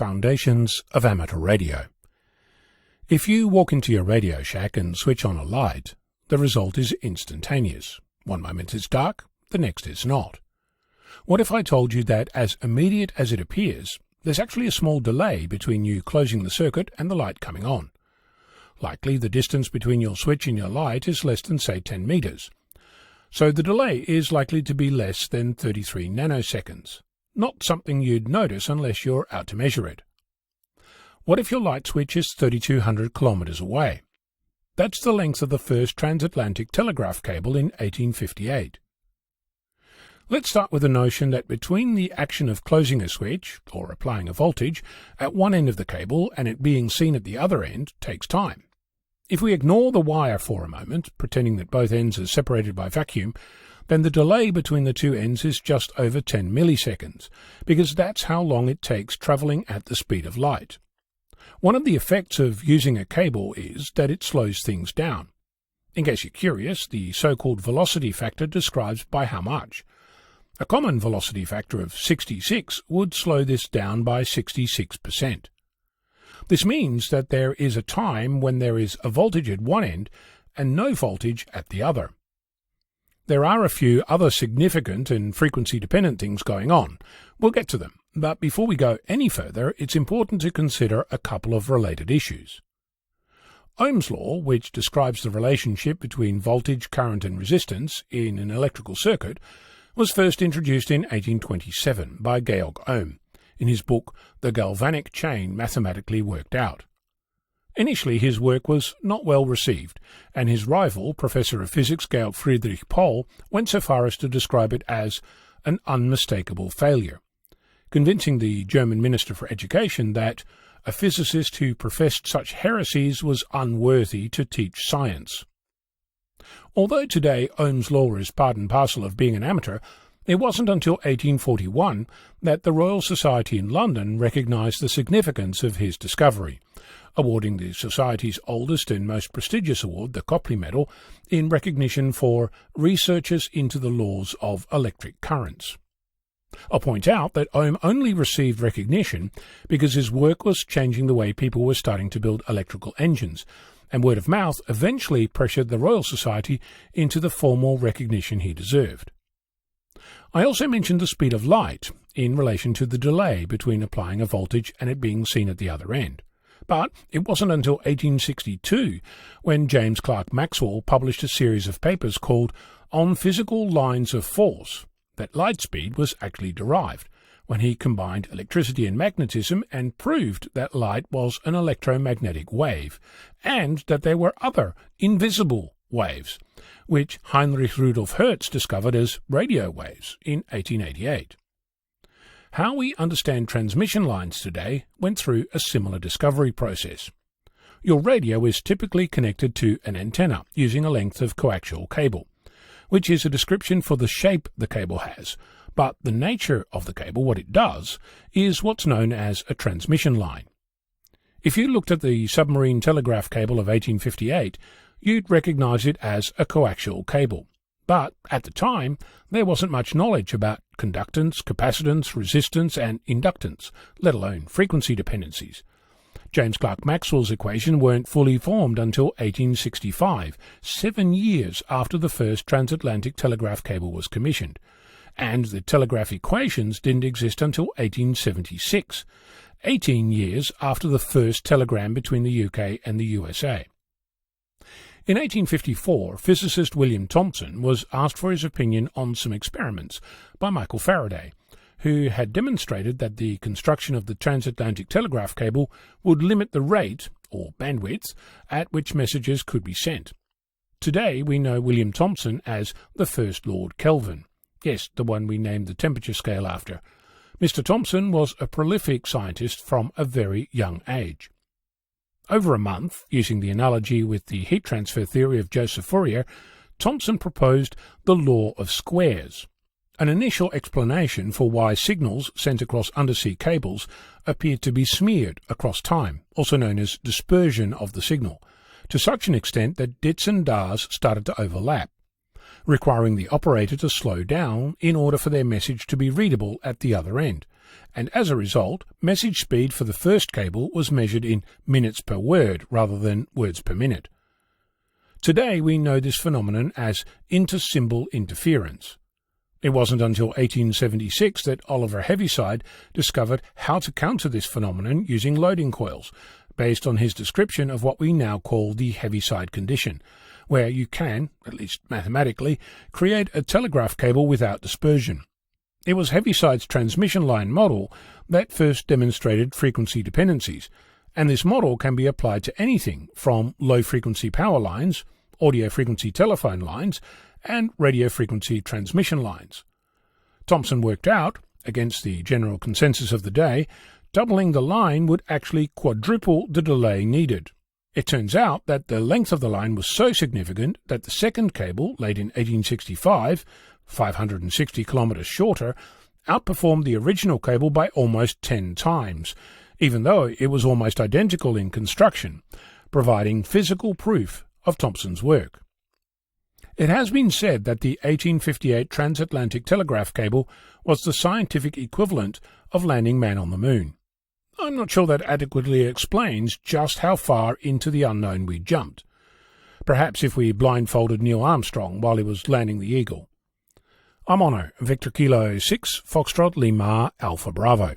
Foundations of Amateur Radio. If you walk into your Radio Shack and switch on a light, the result is instantaneous. One moment it's dark, the next is not. What if I told you that as immediate as it appears, there's actually a small delay between you closing the circuit and the light coming on? Likely the distance between your switch and your light is less than, say, 10 meters. So the delay is likely to be less than 33 nanoseconds. Not something you'd notice unless you're out to measure it. What if your light switch is 3,200 kilometers away? That's the length of the first transatlantic telegraph cable in 1858. Let's start with the notion that between the action of closing a switch, or applying a voltage, at one end of the cable and it being seen at the other end takes time. If we ignore the wire for a moment, pretending that both ends are separated by vacuum, then the delay between the two ends is just over 10 milliseconds, because that's how long it takes travelling at the speed of light. One of the effects of using a cable is that it slows things down. In case you're curious, the so-called velocity factor describes by how much. A common velocity factor of 66 would slow this down by 66%. This means that there is a time when there is a voltage at one end and no voltage at the other. There are a few other significant and frequency-dependent things going on. We'll get to them, but before we go any further, it's important to consider a couple of related issues. Ohm's law, which describes the relationship between voltage, current and resistance in an electrical circuit, was first introduced in 1827 by Georg Ohm in his book The Galvanic Chain Mathematically Worked Out. Initially his work was not well received, and his rival, Professor of Physics Georg Friedrich Pohl, went so far as to describe it as an unmistakable failure, convincing the German Minister for Education that a physicist who professed such heresies was unworthy to teach science. Although today Ohm's law is part and parcel of being an amateur, it wasn't until 1841 that the Royal Society in London recognised the significance of his discovery, awarding the Society's oldest and most prestigious award, the Copley Medal, in recognition for researches into the laws of electric currents. I'll point out that Ohm only received recognition because his work was changing the way people were starting to build electrical engines, and word of mouth eventually pressured the Royal Society into the formal recognition he deserved. I also mentioned the speed of light in relation to the delay between applying a voltage and it being seen at the other end. But it wasn't until 1862 when James Clerk Maxwell published a series of papers called On Physical Lines of Force that light speed was actually derived, when he combined electricity and magnetism and proved that light was an electromagnetic wave, and that there were other invisible waves, which Heinrich Rudolf Hertz discovered as radio waves in 1888. How we understand transmission lines today went through a similar discovery process. Your radio is typically connected to an antenna using a length of coaxial cable, which is a description for the shape the cable has, but the nature of the cable, what it does, is what's known as a transmission line. If you looked at the submarine telegraph cable of 1858, you'd recognize it as a coaxial cable. But at the time, there wasn't much knowledge about conductance, capacitance, resistance, and inductance, let alone frequency dependencies. James Clerk Maxwell's equations weren't fully formed until 1865, 7 years after the first transatlantic telegraph cable was commissioned, and the telegraph equations didn't exist until 1876, 18 years after the first telegram between the UK and the USA. In 1854, physicist William Thomson was asked for his opinion on some experiments by Michael Faraday, who had demonstrated that the construction of the transatlantic telegraph cable would limit the rate, or bandwidth, at which messages could be sent. Today we know William Thomson as the first Lord Kelvin. Yes, the one we named the temperature scale after. Mr. Thomson was a prolific scientist from a very young age. Over a month, using the analogy with the heat transfer theory of Joseph Fourier, Thomson proposed the law of squares, an initial explanation for why signals sent across undersea cables appeared to be smeared across time, also known as dispersion of the signal, to such an extent that dits and dars started to overlap, requiring the operator to slow down in order for their message to be readable at the other end, and as a result, message speed for the first cable was measured in minutes per word rather than words per minute. Today we know this phenomenon as inter-symbol interference. It wasn't until 1876 that Oliver Heaviside discovered how to counter this phenomenon using loading coils, based on his description of what we now call the Heaviside condition, where you can, at least mathematically, create a telegraph cable without dispersion. It was Heaviside's transmission line model that first demonstrated frequency dependencies, and this model can be applied to anything from low-frequency power lines, audio-frequency telephone lines, and radio-frequency transmission lines. Thomson worked out, against the general consensus of the day, doubling the line would actually quadruple the delay needed. It turns out that the length of the line was so significant that the second cable, laid in 1865, 560 kilometers shorter, outperformed the original cable by almost 10 times, even though it was almost identical in construction, providing physical proof of Thomson's work. It has been said that the 1858 transatlantic telegraph cable was the scientific equivalent of landing man on the moon. I'm not sure that adequately explains just how far into the unknown we jumped. Perhaps if we blindfolded Neil Armstrong while he was landing the Eagle. I'm Ono, Victor Kilo 6, Foxtrot Lima Alpha Bravo.